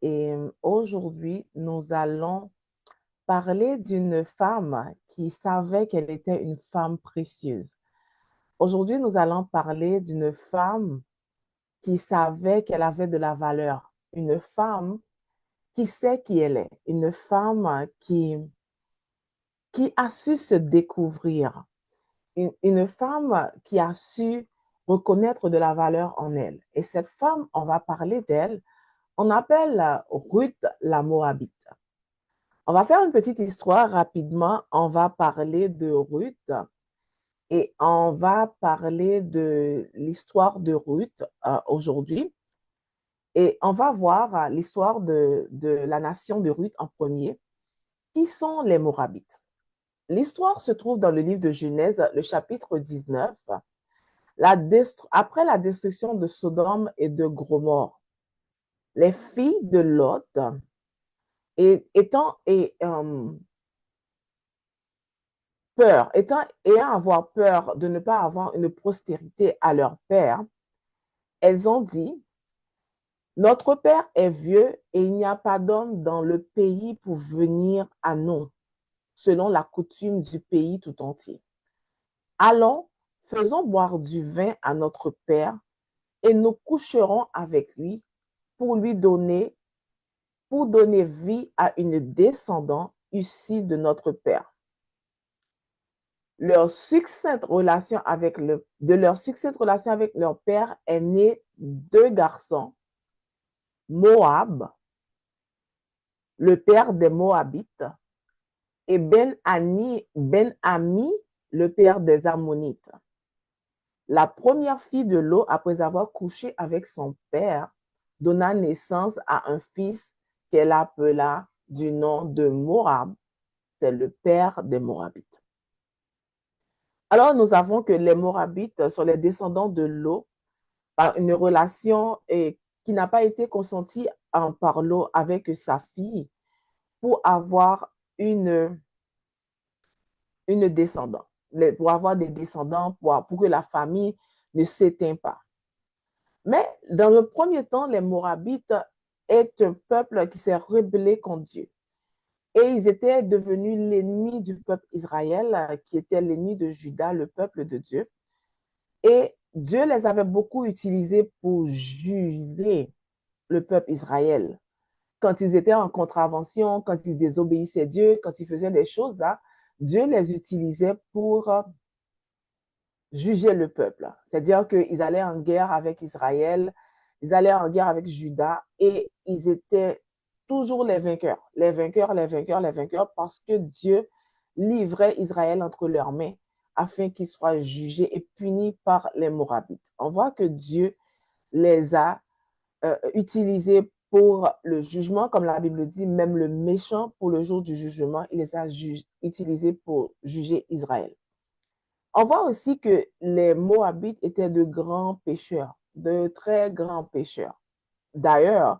et aujourd'hui, nous allons parler d'une femme qui savait qu'elle était une femme précieuse. Aujourd'hui, nous allons parler d'une femme qui savait qu'elle avait de la valeur, une femme qui sait qui elle est, une femme qui a su se découvrir, une femme qui a su reconnaître de la valeur en elle. Et cette femme, on va parler d'elle, on appelle Ruth la Moabite. On va faire une petite histoire rapidement. On va parler de Ruth et on va parler de l'histoire de Ruth aujourd'hui. Et on va voir l'histoire de la nation de Ruth en premier. Qui sont les Moabites? L'histoire se trouve dans le livre de Genèse, le chapitre 19. Après la destruction de Sodome et de Gomorrhe, les filles de Lot, ayant avoir peur de ne pas avoir une postérité à leur père, elles ont dit, notre père est vieux et il n'y a pas d'homme dans le pays pour venir à nous, selon la coutume du pays tout entier. Allons, faisons boire du vin à notre père et nous coucherons avec lui pour donner vie à une descendante issue de notre père. De leur succès relation avec leur père est né deux garçons, Moab, le père des Moabites, et Ben-Ami, le père des Ammonites. La première fille de Lot, après avoir couché avec son père, donna naissance à un fils qu'elle appela du nom de Moab, c'est le père des Moabites. Alors, nous avons que les Moabites sont les descendants de Lot par une relation qui n'a pas été consentie par Lot avec sa fille pour avoir une descendante, pour avoir des descendants, pour que la famille ne s'éteigne pas. Mais dans le premier temps, les Moabites est un peuple qui s'est rebellé contre Dieu. Et ils étaient devenus l'ennemi du peuple Israël, qui était l'ennemi de Juda, le peuple de Dieu. Et Dieu les avait beaucoup utilisés pour juger le peuple Israël. Quand ils étaient en contravention, quand ils désobéissaient Dieu, quand ils faisaient des choses là, Dieu les utilisait pour juger le peuple. C'est-à-dire qu'ils allaient en guerre avec Israël, ils allaient en guerre avec Juda et ils étaient toujours les vainqueurs, les vainqueurs, les vainqueurs, les vainqueurs, parce que Dieu livrait Israël entre leurs mains afin qu'ils soient jugés et punis par les Moabites. On voit que Dieu les a utilisés pour le jugement, comme la Bible dit, même le méchant pour le jour du jugement, il les a utilisés pour juger Israël. On voit aussi que les Moabites étaient de grands pécheurs, de très grands pécheurs. D'ailleurs,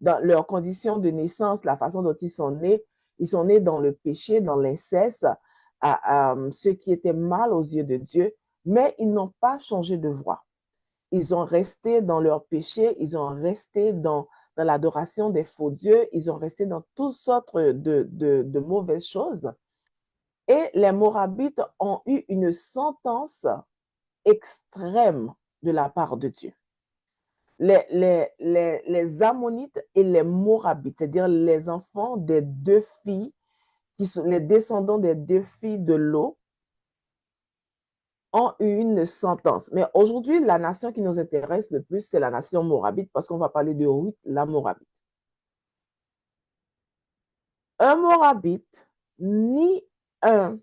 dans leurs conditions de naissance, la façon dont ils sont nés dans le péché, dans l'inceste, ce qui était mal aux yeux de Dieu, mais ils n'ont pas changé de voie. Ils ont resté dans leur péché, ils ont resté dans l'adoration des faux dieux, ils ont resté dans toutes sortes de mauvaises choses. Et les Moabites ont eu une sentence extrême de la part de Dieu. Les Ammonites et les Moabites, c'est-à-dire les enfants des deux filles, qui sont les descendants des deux filles de Lot, ont eu une sentence. Mais aujourd'hui, la nation qui nous intéresse le plus, c'est la nation Moabite, parce qu'on va parler de Ruth, la Moabite. Un Moabite ni un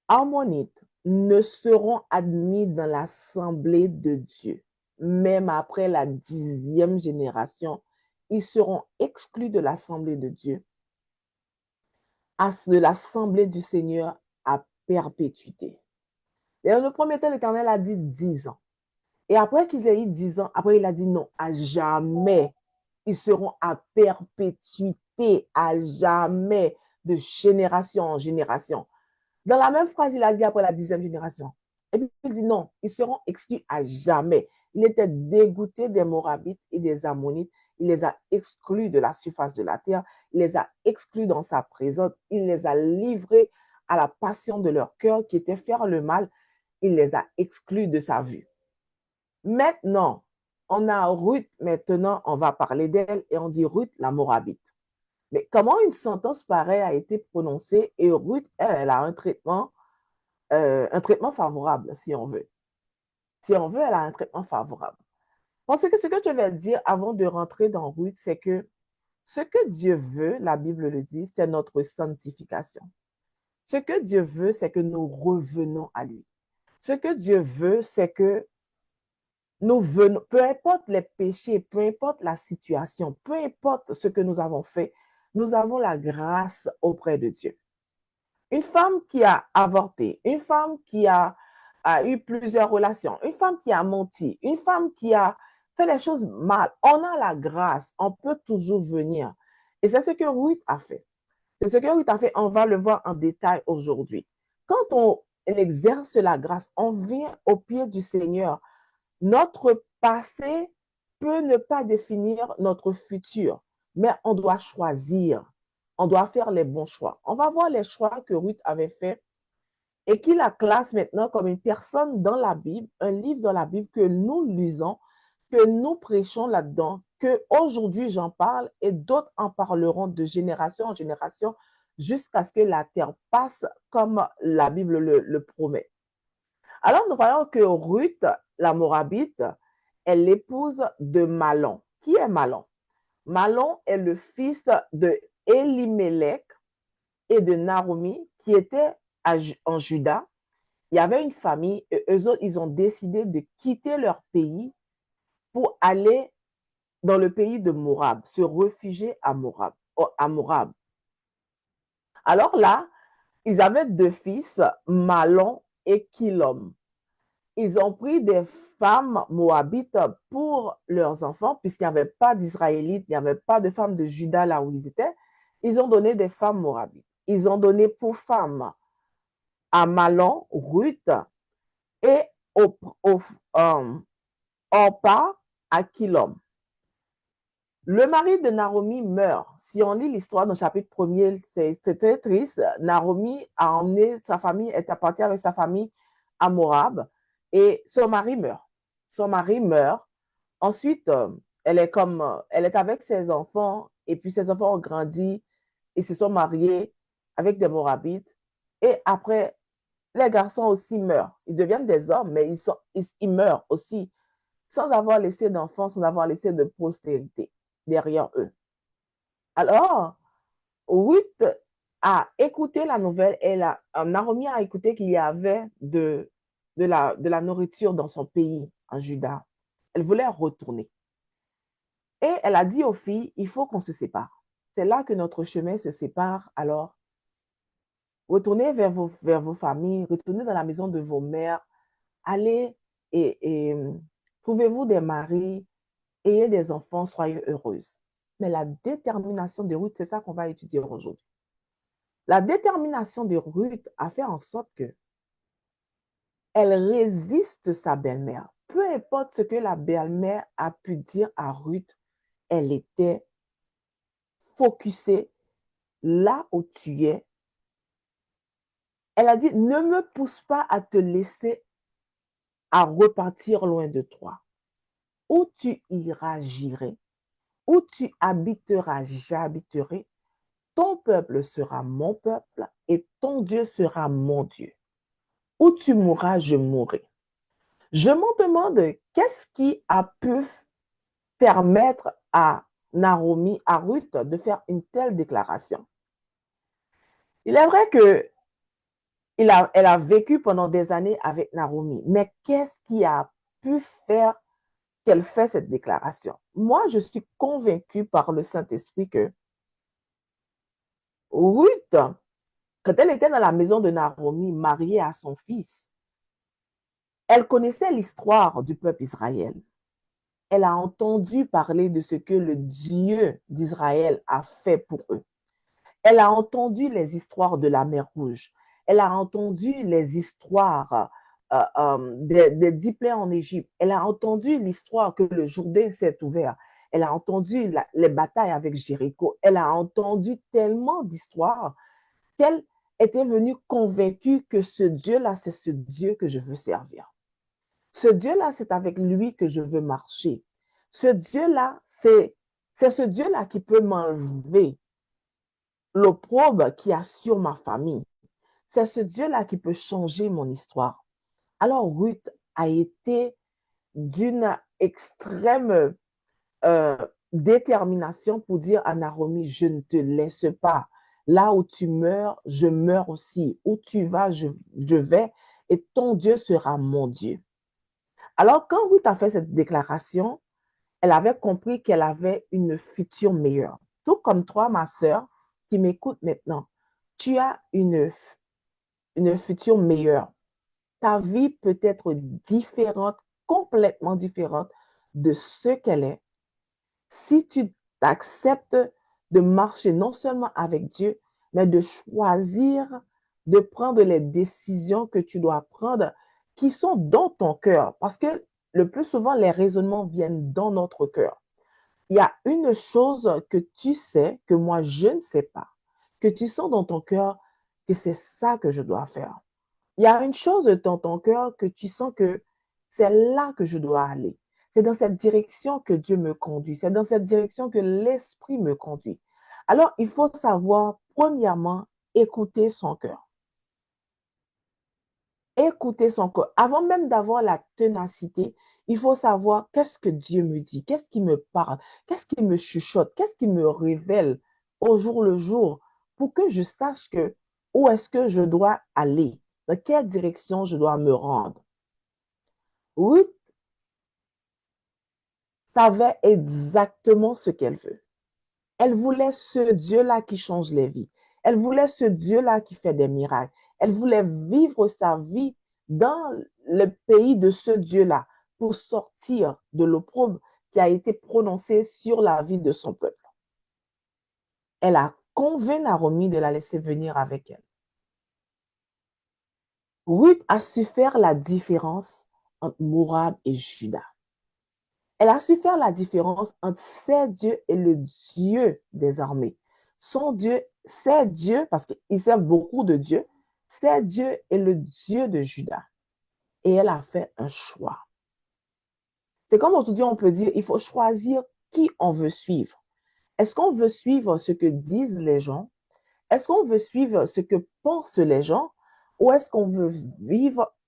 Ammonite ne seront admis dans l'assemblée de Dieu. Même après la 10e génération, ils seront exclus de l'assemblée de Dieu, de l'assemblée du Seigneur à perpétuité. Et dans le premier temps, l'Éternel a dit 10 ans. Et après qu'ils aient eu 10 ans, après il a dit non, à jamais, ils seront à perpétuité, à jamais, de génération en génération. Dans la même phrase, il a dit après la 10e génération. Et puis il dit non, ils seront exclus à jamais. Il était dégoûté des Moabites et des Ammonites il les a exclus de la surface de la terre, il les a exclus dans sa présence, il les a livrés à la passion de leur cœur qui était faire le mal, il les a exclus de sa vue. Maintenant, on a Ruth, maintenant on va parler d'elle et on dit Ruth la Moabite. Mais comment une sentence pareille a été prononcée et Ruth, elle a un traitement favorable, si on veut. Si on veut, elle a un traitement favorable. Parce que ce que je vais dire avant de rentrer dans Ruth, c'est que ce que Dieu veut, la Bible le dit, c'est notre sanctification. Ce que Dieu veut, c'est que nous revenons à lui. Ce que Dieu veut, c'est que nous venons, peu importe les péchés, peu importe la situation, peu importe ce que nous avons fait, nous avons la grâce auprès de Dieu. Une femme qui a avorté, une femme qui a eu plusieurs relations, une femme qui a menti, une femme qui a fait les choses mal, on a la grâce, on peut toujours venir. Et c'est ce que Ruth a fait. C'est ce que Ruth a fait, on va le voir en détail aujourd'hui. Quand on exerce la grâce, on vient au pied du Seigneur. Notre passé peut ne pas définir notre futur, mais on doit choisir. On doit faire les bons choix. On va voir les choix que Ruth avait faits et qui la classe maintenant comme une personne dans la Bible, un livre dans la Bible que nous lisons, que nous prêchons là-dedans, que aujourd'hui j'en parle et d'autres en parleront de génération en génération jusqu'à ce que la terre passe comme la Bible le promet. Alors nous voyons que Ruth, la Moabite, est l'épouse de Mahlon. Qui est Mahlon? Mahlon est le fils de Elimelech et de Naomi qui étaient en Juda. Il y avait une famille et eux autres, ils ont décidé de quitter leur pays pour aller dans le pays de Moab, se réfugier à Moab. Alors là, ils avaient deux fils, Mahlon et Kilom. Ils ont pris des femmes moabites pour leurs enfants, puisqu'il n'y avait pas d'Israélites, il n'y avait pas de femmes de Juda là où ils étaient. Ils ont donné des femmes moabites. Ils ont donné pour femmes à Mahlon, Ruth, et Orpa à Kilom. Le mari de Naomi meurt. Si on lit l'histoire dans le chapitre 1er, c'est très triste. Naomi a emmené sa famille, est partie avec sa famille à Moab et son mari meurt. Son mari meurt. Ensuite, elle est avec ses enfants et puis ses enfants ont grandi et se sont mariés avec des Moabites. Et après, les garçons aussi meurent. Ils deviennent des hommes, mais ils meurent aussi sans avoir laissé d'enfants, sans avoir laissé de postérité derrière eux. Alors, Ruth a écouté la nouvelle et Naomi a écouté qu'il y avait de la nourriture dans son pays, en Juda. Elle voulait retourner. Et elle a dit aux filles, il faut qu'on se sépare. C'est là que notre chemin se sépare. Alors, retournez vers vos familles, retournez dans la maison de vos mères, allez et trouvez-vous des maris, ayez des enfants, soyez heureuses. Mais la détermination de Ruth, c'est ça qu'on va étudier aujourd'hui. La détermination de Ruth a fait en sorte que elle résiste sa belle-mère. Peu importe ce que la belle-mère a pu dire à Ruth, elle était focusée là où tu es. Elle a dit, ne me pousse pas à te laisser à repartir loin de toi. Où tu iras, j'irai. Où tu habiteras, j'habiterai. Ton peuple sera mon peuple et ton Dieu sera mon Dieu. Où tu mourras, je mourrai. Je m'en demande qu'est-ce qui a pu permettre à Naomi, à Ruth, de faire une telle déclaration. Il est vrai que elle a vécu pendant des années avec Naomi, mais qu'est-ce qui a pu faire qu'elle fait cette déclaration? Moi, je suis convaincue par le Saint-Esprit que Ruth, quand elle était dans la maison de Naomi, mariée à son fils, elle connaissait l'histoire du peuple Israël. Elle a entendu parler de ce que le Dieu d'Israël a fait pour eux. Elle a entendu les histoires de la mer Rouge. Elle a entendu les histoires des 10 plaies en Égypte. Elle a entendu l'histoire que le Jourdain s'est ouvert. Elle a entendu les batailles avec Jéricho. Elle a entendu tellement d'histoires qu'elle était venue convaincue que ce Dieu-là, c'est ce Dieu que je veux servir. Ce Dieu-là, c'est avec lui que je veux marcher. Ce Dieu-là, c'est ce Dieu-là qui peut m'enlever l'opprobre qu'il y a sur ma famille. C'est ce Dieu-là qui peut changer mon histoire. Alors Ruth a été d'une extrême détermination pour dire à Naomi, je ne te laisse pas. Là où tu meurs, je meurs aussi. Où tu vas, je vais. Et ton Dieu sera mon Dieu. Alors, quand Ruth a fait cette déclaration, elle avait compris qu'elle avait une future meilleure. Tout comme toi, ma sœur, qui m'écoute maintenant, tu as une future meilleure. Ta vie peut être différente, complètement différente de ce qu'elle est, si tu acceptes de marcher non seulement avec Dieu, mais de choisir de prendre les décisions que tu dois prendre qui sont dans ton cœur. Parce que le plus souvent, les raisonnements viennent dans notre cœur. Il y a une chose que tu sais, que moi, je ne sais pas, que tu sens dans ton cœur que c'est ça que je dois faire. Il y a une chose dans ton cœur que tu sens que c'est là que je dois aller. C'est dans cette direction que Dieu me conduit. C'est dans cette direction que l'Esprit me conduit. Alors, il faut savoir, premièrement, écouter son cœur. Écouter son cœur. Avant même d'avoir la ténacité, il faut savoir qu'est-ce que Dieu me dit, qu'est-ce qui me parle, qu'est-ce qui me chuchote, qu'est-ce qui me révèle au jour le jour pour que je sache que où est-ce que je dois aller, dans quelle direction je dois me rendre. Ruth savait exactement ce qu'elle veut. Elle voulait ce Dieu-là qui change les vies. Elle voulait ce Dieu-là qui fait des miracles. Elle voulait vivre sa vie dans le pays de ce Dieu-là pour sortir de l'opprobre qui a été prononcée sur la vie de son peuple. Elle a convaincu Naomi de la laisser venir avec elle. Ruth a su faire la différence entre Moab et Juda. Elle a su faire la différence entre ses dieux et le Dieu des armées. Son Dieu, ses dieux, parce qu'ils servent beaucoup de dieux, ses dieux est le Dieu de Juda. Et elle a fait un choix. C'est comme aujourd'hui, on peut dire, il faut choisir qui on veut suivre. Est-ce qu'on veut suivre ce que disent les gens? Est-ce qu'on veut suivre ce que pensent les gens? Ou est-ce qu'on veut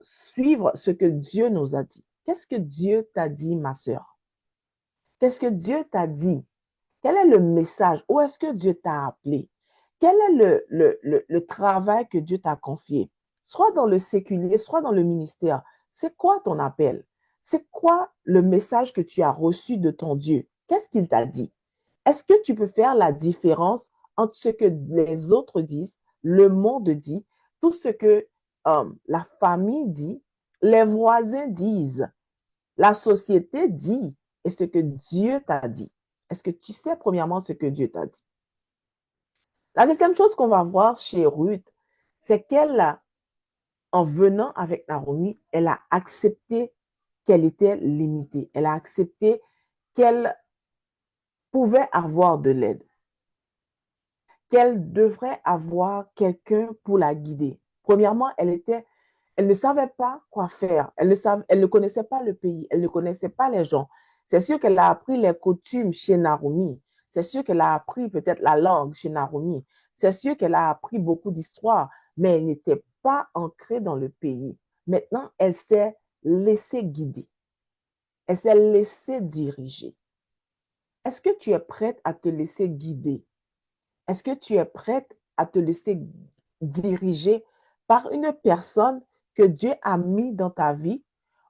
suivre ce que Dieu nous a dit? Qu'est-ce que Dieu t'a dit, ma sœur? Qu'est-ce que Dieu t'a dit? Quel est le message? Où est-ce que Dieu t'a appelé? Quel est le travail que Dieu t'a confié? Soit dans le séculier, soit dans le ministère. C'est quoi ton appel? C'est quoi le message que tu as reçu de ton Dieu? Qu'est-ce qu'il t'a dit? Est-ce que tu peux faire la différence entre ce que les autres disent, le monde dit, tout ce que la famille dit, les voisins disent, la société dit et ce que Dieu t'a dit? Est-ce que tu sais premièrement ce que Dieu t'a dit? La deuxième chose qu'on va voir chez Ruth, c'est qu'elle, en venant avec Naomi, elle a accepté qu'elle était limitée. Elle a accepté qu'elle pouvait avoir de l'aide, qu'elle devrait avoir quelqu'un pour la guider. Premièrement, elle ne savait pas quoi faire. Elle ne connaissait pas le pays. Elle ne connaissait pas les gens. C'est sûr qu'elle a appris les coutumes chez Naomi. C'est sûr qu'elle a appris peut-être la langue chez Naomi. C'est sûr qu'elle a appris beaucoup d'histoires, mais elle n'était pas ancrée dans le pays. Maintenant, elle s'est laissée guider. Elle s'est laissée diriger. Est-ce que tu es prête à te laisser guider? Est-ce que tu es prête à te laisser diriger par une personne que Dieu a mis dans ta vie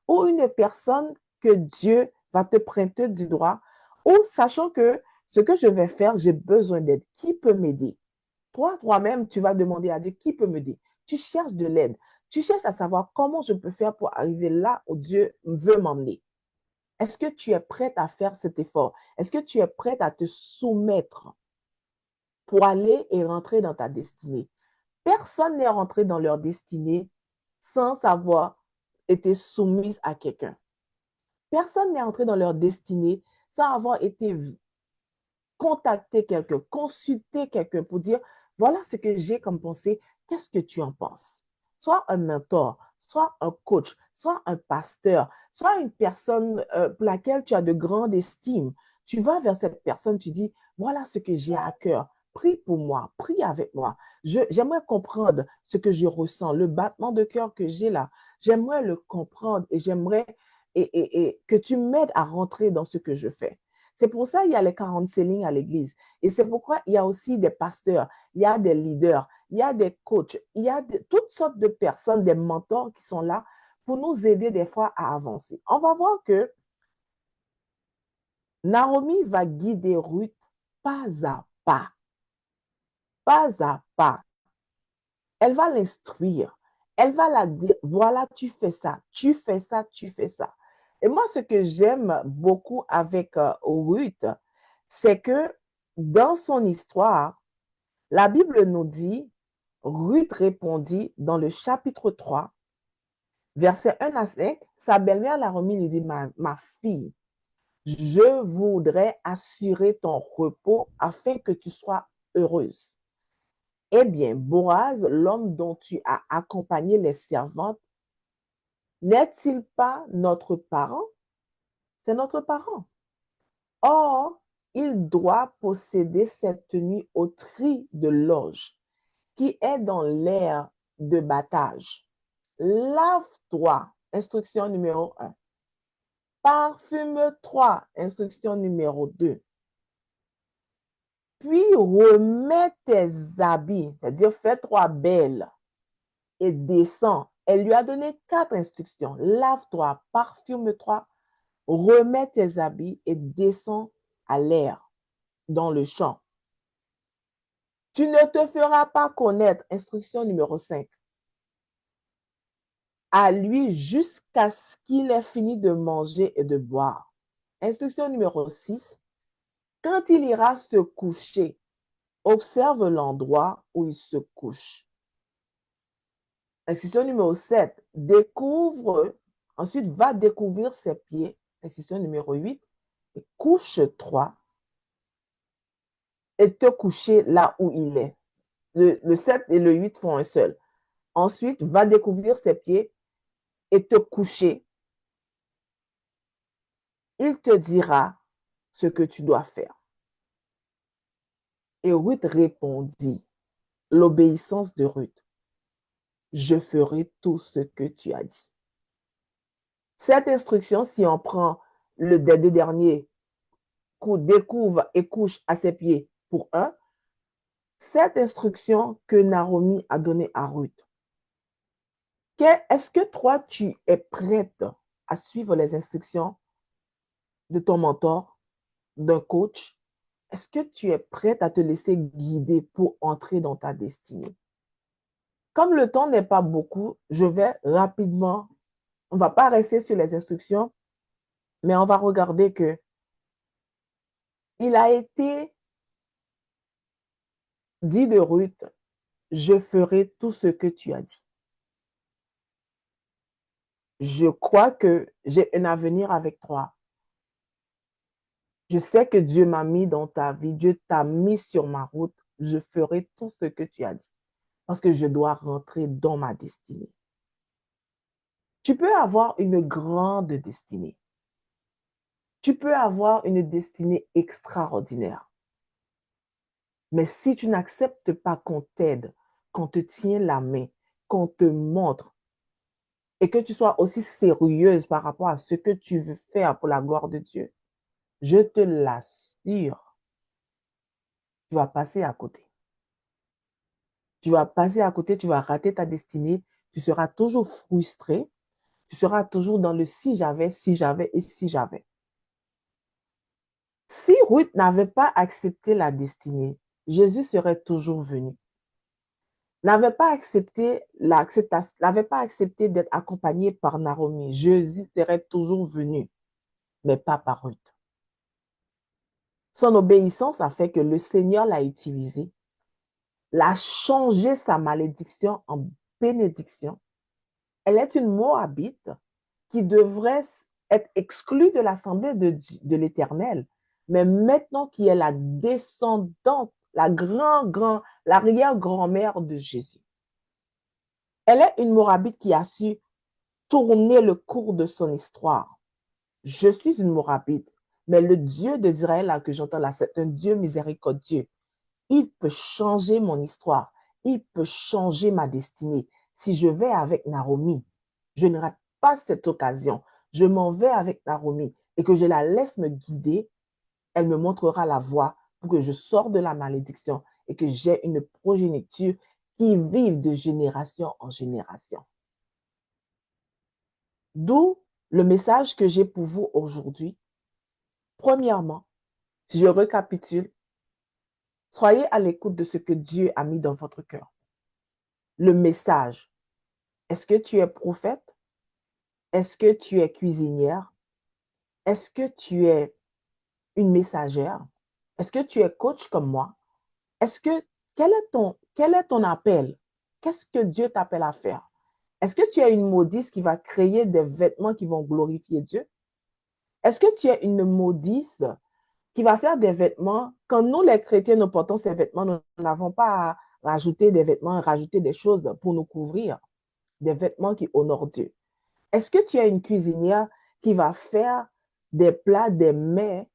ou une personne que Dieu va te prêter du droit ou sachant que ce que je vais faire, j'ai besoin d'aide. Qui peut m'aider? Toi-même, tu vas demander à Dieu qui peut m'aider. Tu cherches de l'aide. Tu cherches à savoir comment je peux faire pour arriver là où Dieu veut m'emmener. Est-ce que tu es prête à faire cet effort? Est-ce que tu es prête à te soumettre pour aller et rentrer dans ta destinée? Personne n'est rentré dans leur destinée sans avoir été soumise à quelqu'un. Personne n'est entré dans leur destinée sans avoir été contacter quelqu'un, consulter quelqu'un pour dire, voilà ce que j'ai comme pensée, qu'est-ce que tu en penses? Soit un mentor, soit un coach, soit un pasteur, soit une personne pour laquelle tu as de grandes estimes. Tu vas vers cette personne, tu dis, voilà ce que j'ai à cœur. Prie pour moi, prie avec moi. J'aimerais comprendre ce que je ressens, le battement de cœur que j'ai là. J'aimerais le comprendre et j'aimerais et que tu m'aides à rentrer dans ce que je fais. C'est pour ça qu'il y a les counseling à l'église. Et c'est pourquoi il y a aussi des pasteurs, il y a des leaders, il y a des coachs, il y a toutes sortes de personnes, des mentors qui sont là pour nous aider des fois à avancer. On va voir que Naomi va guider Ruth pas à pas, pas à pas. Elle va l'instruire. Elle va la dire, voilà, tu fais ça, tu fais ça, tu fais ça. Et moi, ce que j'aime beaucoup avec Ruth, c'est que dans son histoire, la Bible nous dit, Ruth répondit dans le chapitre 3, versets 1 à 5, sa belle-mère la remis lui dit, ma fille, je voudrais assurer ton repos afin que tu sois heureuse. Eh bien, Boaz, l'homme dont tu as accompagné les servantes, n'est-il pas notre parent? C'est notre parent. Or, il doit posséder cette tenue au tri de loge qui est dans l'air de battage. Lave-toi, instruction numéro 1. Parfume-toi, instruction numéro 2. Puis remets tes habits, c'est-à-dire fais-toi belle et descends. Elle lui a donné 4 instructions. Lave-toi, parfume-toi, remets tes habits et descends à l'air, dans le champ. Tu ne te feras pas connaître, instruction numéro 5, à lui jusqu'à ce qu'il ait fini de manger et de boire. Instruction numéro 6, quand il ira se coucher, observe l'endroit où il se couche. Instruction numéro 7, ensuite va découvrir ses pieds. Instruction numéro 8, couche-toi et te coucher là où il est. Le 7 et le 8 font un seul. Ensuite, va découvrir ses pieds et te coucher. Il te dira ce que tu dois faire. Et Ruth répondit, l'obéissance de Ruth, je ferai tout ce que tu as dit. Cette instruction, si on prend des 2 derniers, découvre et couche à ses pieds pour un, cette instruction que Naomi a donnée à Ruth, est-ce que toi, tu es prête à suivre les instructions de ton mentor, d'un coach? Est-ce que tu es prête à te laisser guider pour entrer dans ta destinée? Comme le temps n'est pas beaucoup, je vais rapidement, on ne va pas rester sur les instructions, mais on va regarder que il a été dit de Ruth, je ferai tout ce que tu as dit. Je crois que j'ai un avenir avec toi. Je sais que Dieu m'a mis dans ta vie, Dieu t'a mis sur ma route. Je ferai tout ce que tu as dit parce que je dois rentrer dans ma destinée. Tu peux avoir une grande destinée. Tu peux avoir une destinée extraordinaire. Mais si tu n'acceptes pas qu'on t'aide, qu'on te tienne la main, qu'on te montre et que tu sois aussi sérieuse par rapport à ce que tu veux faire pour la gloire de Dieu, je te l'assure, tu vas passer à côté. Tu vas passer à côté, tu vas rater ta destinée, tu seras toujours frustré, tu seras toujours dans le si j'avais et si j'avais. Si Ruth n'avait pas accepté la destinée, Jésus serait toujours venu. N'avait pas accepté d'être accompagné par Naomi. Jésus serait toujours venu, mais pas par Ruth. Son obéissance a fait que le Seigneur l'a utilisé, l'a changé sa malédiction en bénédiction. Elle est une Moabite qui devrait être exclue de l'assemblée de l'Éternel. Mais maintenant qui est la descendante, l'arrière-grand-mère de Jésus. Elle est une Moabite qui a su tourner le cours de son histoire. Je suis une Moabite, mais le Dieu d'Israël que j'entends là, c'est un Dieu miséricordieux. Il peut changer mon histoire. Il peut changer ma destinée. Si je vais avec Naomi, je ne rate pas cette occasion. Je m'en vais avec Naomi et que je la laisse me guider. Elle me montrera la voie pour que je sorte de la malédiction et que j'ai une progéniture qui vive de génération en génération. D'où le message que j'ai pour vous aujourd'hui. Premièrement, si je récapitule, soyez à l'écoute de ce que Dieu a mis dans votre cœur. Le message. Est-ce que tu es prophète? Est-ce que tu es cuisinière? Est-ce que tu es une messagère? Est-ce que tu es coach comme moi? Est-ce que, quel est ton appel? Qu'est-ce que Dieu t'appelle à faire? Est-ce que tu es une modiste qui va créer des vêtements qui vont glorifier Dieu? Est-ce que tu es une modiste qui va faire des vêtements? Quand nous, les chrétiens, nous portons ces vêtements, nous n'avons pas à rajouter des vêtements, rajouter des choses pour nous couvrir, des vêtements qui honorent Dieu. Est-ce que tu es une cuisinière qui va faire des plats, des mets,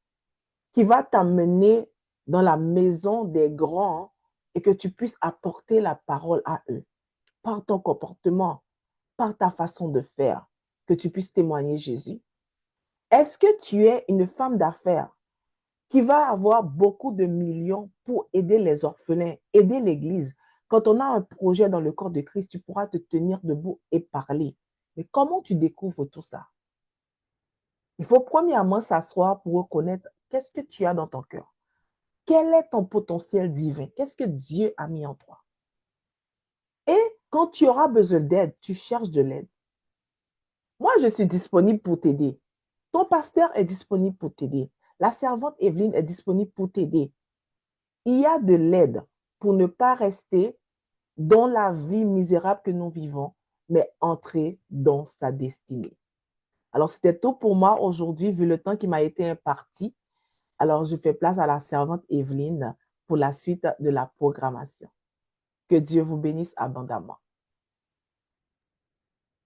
qui va t'amener dans la maison des grands et que tu puisses apporter la parole à eux par ton comportement, par ta façon de faire, que tu puisses témoigner Jésus? Est-ce que tu es une femme d'affaires qui va avoir beaucoup de millions pour aider les orphelins, aider l'Église? Quand on a un projet dans le corps de Christ, tu pourras te tenir debout et parler. Mais comment tu découvres tout ça? Il faut premièrement s'asseoir pour reconnaître qu'est-ce que tu as dans ton cœur. Quel est ton potentiel divin? Qu'est-ce que Dieu a mis en toi? Et quand tu auras besoin d'aide, tu cherches de l'aide. Moi, je suis disponible pour t'aider. Ton pasteur est disponible pour t'aider. La servante Evelyne est disponible pour t'aider. Il y a de l'aide pour ne pas rester dans la vie misérable que nous vivons, mais entrer dans sa destinée. Alors, c'était tout pour moi aujourd'hui, vu le temps qui m'a été imparti. Alors, je fais place à la servante Evelyne pour la suite de la programmation. Que Dieu vous bénisse abondamment.